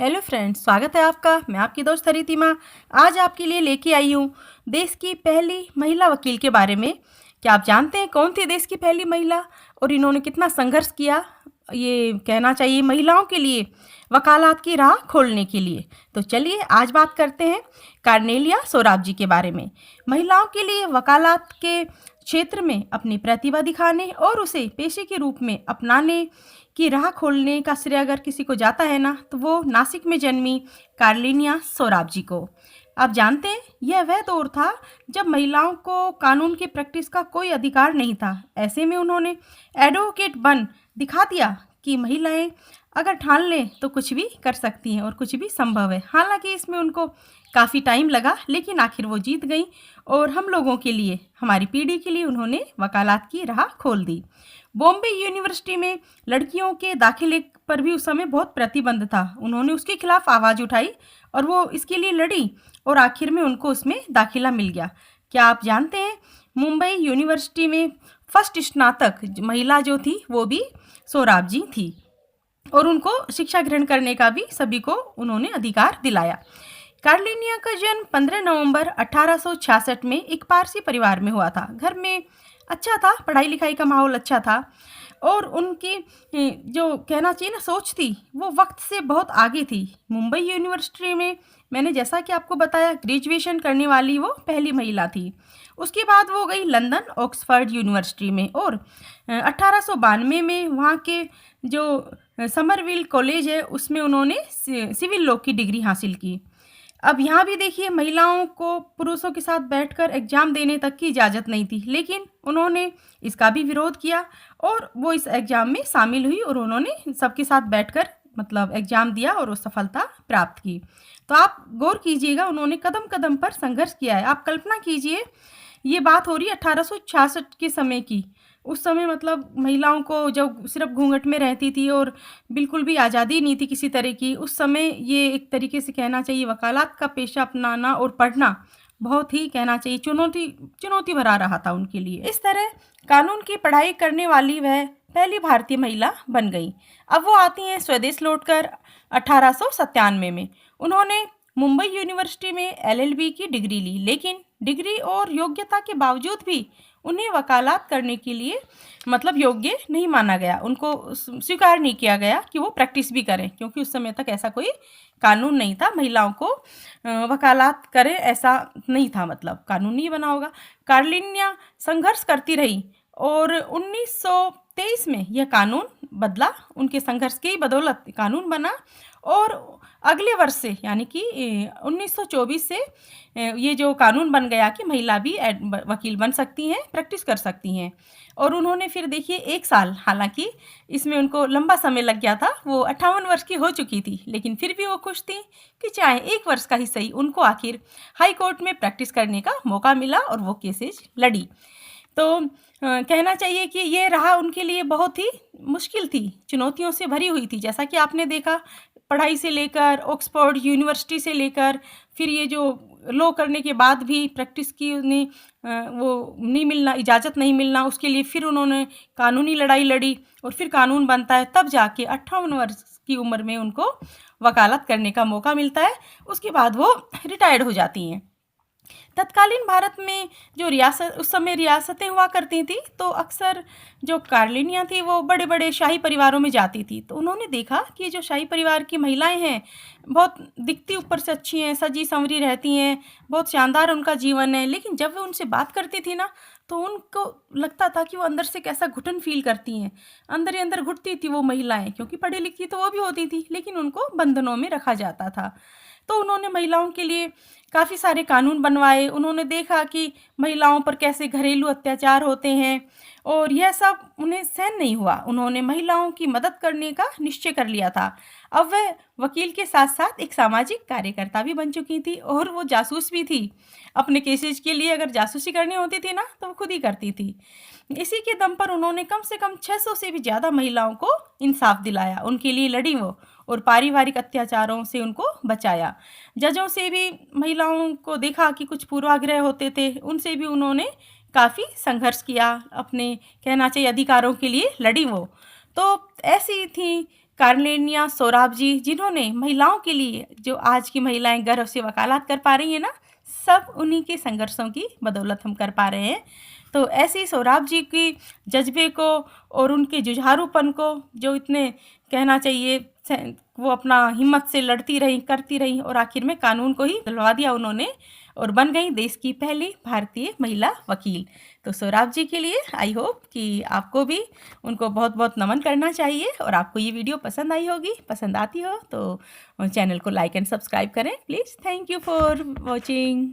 Hello friends, स्वागत है आपका। मैं आपकी दोस्त हरितिमा आज आपके लिए लेके आई हूँ देश की पहली महिला वकील के बारे में। क्या आप जानते हैं कौन थी देश की पहली महिला और इन्होंने कितना संघर्ष किया? ये कहना चाहिए महिलाओं के लिए वकालत की राह खोलने के लिए। तो चलिए आज बात करते हैं कार्नेलिया सोराबजी जी के बारे में। महिलाओं के लिए वकालत के क्षेत्र में अपनी प्रतिभा दिखाने और उसे पेशे के रूप में अपनाने की राह खोलने का श्रेय अगर किसी को जाता है ना, तो वो नासिक में जन्मी कार्लिनिया सोराबजी को। आप जानते हैं यह वह दौर था जब महिलाओं को कानून की प्रैक्टिस का कोई अधिकार नहीं था। ऐसे में उन्होंने एडवोकेट बन दिखा दिया कि महिलाएं अगर ठान लें तो कुछ भी कर सकती हैं और कुछ भी संभव है। हालांकि इसमें उनको काफ़ी टाइम लगा, लेकिन आखिर वो जीत गई और हम लोगों के लिए, हमारी पीढ़ी के लिए उन्होंने वकालत की राह खोल दी। बॉम्बे यूनिवर्सिटी में लड़कियों के दाखिले पर भी उस समय बहुत प्रतिबंध था। उन्होंने उसके खिलाफ आवाज़ उठाई और वो इसके लिए लड़ी और आखिर में उनको उसमें दाखिला मिल गया। क्या आप जानते हैं मुंबई यूनिवर्सिटी में फर्स्ट स्नातक महिला जो थी वो भी सोराबजी थी और उनको शिक्षा ग्रहण करने का भी सभी को उन्होंने अधिकार दिलाया। कार्लिनिया का जन्म 15 नवंबर 1866 में एक पारसी परिवार में हुआ था। घर में अच्छा था, पढ़ाई लिखाई का माहौल अच्छा था और उनकी जो कहना चाहिए ना सोच थी वो वक्त से बहुत आगे थी। मुंबई यूनिवर्सिटी में मैंने जैसा कि आपको बताया ग्रेजुएशन करने वाली वो पहली महिला थी। उसके बाद वो गई लंदन ऑक्सफर्ड यूनिवर्सिटी में और 1892 में वहाँ के जो समरविल कॉलेज है उसमें उन्होंने सिविल लॉ की डिग्री हासिल की। अब यहाँ भी देखिए महिलाओं को पुरुषों के साथ बैठकर एग्ज़ाम देने तक की इजाज़त नहीं थी, लेकिन उन्होंने इसका भी विरोध किया और वो इस एग्ज़ाम में शामिल हुई और उन्होंने सबके साथ बैठकर मतलब एग्ज़ाम दिया और वो सफलता प्राप्त की। तो आप गौर कीजिएगा, उन्होंने कदम कदम पर संघर्ष किया है। आप कल्पना कीजिए, ये बात हो रही है 1866 के समय की। उस समय मतलब महिलाओं को जब सिर्फ घूंघट में रहती थी और बिल्कुल भी आज़ादी नहीं थी किसी तरह की, उस समय ये एक तरीके से कहना चाहिए वकालत का पेशा अपनाना और पढ़ना बहुत ही कहना चाहिए चुनौती भरा रहा था उनके लिए। इस तरह कानून की पढ़ाई करने वाली वह पहली भारतीय महिला बन गई। अब वो आती हैं स्वदेश लौटकर 1897 में। उन्होंने मुंबई यूनिवर्सिटी में एलएलबी की डिग्री ली, लेकिन डिग्री और योग्यता के बावजूद भी उन्हें वकालत करने के लिए मतलब योग्य नहीं माना गया। उनको स्वीकार नहीं किया गया कि वो प्रैक्टिस भी करें, क्योंकि उस समय तक ऐसा कोई कानून नहीं था महिलाओं को वकालत करें, ऐसा नहीं था, मतलब कानून नहीं बना होगा। कार्लिनिया संघर्ष करती रही और 1923 में यह कानून बदला। उनके संघर्ष की बदौलत कानून बना और अगले वर्ष से यानी कि 1924 से ये जो कानून बन गया कि महिला भी वकील बन सकती हैं, प्रैक्टिस कर सकती हैं। और उन्होंने फिर देखिए 1 साल, हालांकि इसमें उनको लंबा समय लग गया था, वो 58 वर्ष की हो चुकी थी, लेकिन फिर भी वो खुश थी कि चाहे 1 वर्ष का ही सही, उनको आखिर हाई कोर्ट में प्रैक्टिस करने का मौका मिला और वो केसेज लड़ी। तो कहना चाहिए कि ये रहा उनके लिए बहुत ही मुश्किल थी, चुनौतियों से भरी हुई थी। जैसा कि आपने देखा, पढ़ाई से लेकर ऑक्सफोर्ड यूनिवर्सिटी से लेकर फिर ये जो लॉ करने के बाद भी प्रैक्टिस की उन्हें वो नहीं मिलना, इजाज़त नहीं मिलना, उसके लिए फिर उन्होंने कानूनी लड़ाई लड़ी और फिर कानून बनता है, तब जाके 58 वर्ष की उम्र में उनको वकालत करने का मौका मिलता है। उसके बाद वो रिटायर्ड हो जाती हैं। तत्कालीन भारत में जो रियासत उस समय रियासतें हुआ करती थी, तो अक्सर जो कार्लिनिया थी वो बड़े बड़े शाही परिवारों में जाती थी। तो उन्होंने देखा कि जो शाही परिवार की महिलाएं हैं बहुत दिखती ऊपर से अच्छी हैं, सजी संवरी रहती हैं, बहुत शानदार उनका जीवन है, लेकिन जब वो उनसे बात करती थी ना, तो उनको लगता था कि वो अंदर से कैसा घुटन फील करती हैं। अंदर ही अंदर घुटती थी वो महिलाएं, क्योंकि पढ़ी लिखी तो वो भी होती थी, लेकिन उनको बंधनों में रखा जाता था। तो उन्होंने महिलाओं के लिए काफ़ी सारे कानून बनवाए। उन्होंने देखा कि महिलाओं पर कैसे घरेलू अत्याचार होते हैं और यह सब उन्हें सहन नहीं हुआ। उन्होंने महिलाओं की मदद करने का निश्चय कर लिया था। अब वह वकील के साथ साथ एक सामाजिक कार्यकर्ता भी बन चुकी थी और वो जासूस भी थी। अपने केसेज के लिए अगर जासूसी करनी होती थी ना, तो वो खुद ही करती थी। इसी के दम पर उन्होंने कम से कम 600 से भी ज़्यादा महिलाओं को इंसाफ दिलाया, उनके लिए लड़ी वो और पारिवारिक अत्याचारों से उनको बचाया। जजों से भी महिलाओं को देखा कि कुछ पूर्वाग्रह होते थे, उनसे भी उन्होंने काफ़ी संघर्ष किया, अपने कहना चाहिए अधिकारों के लिए लड़ी वो। तो ऐसी थी कार्नेलिया सोराब जी, जिन्होंने महिलाओं के लिए, जो आज की महिलाएं गर्व से वकालत कर पा रही हैं ना, सब उन्हीं के संघर्षों की बदौलत हम कर पा रहे हैं। तो ऐसे ही सोराब जी की जज्बे को और उनके जुझारूपन को, जो इतने कहना चाहिए वो अपना हिम्मत से लड़ती रहीं, करती रहीं और आखिर में कानून को ही दिलवा दिया उन्होंने और बन गई देश की पहली भारतीय महिला वकील। तो सोराब जी के लिए आई होप कि आपको भी उनको बहुत बहुत नमन करना चाहिए और आपको ये वीडियो पसंद आई होगी। पसंद आती हो तो चैनल को लाइक एंड सब्सक्राइब करें please. Thank you for watching.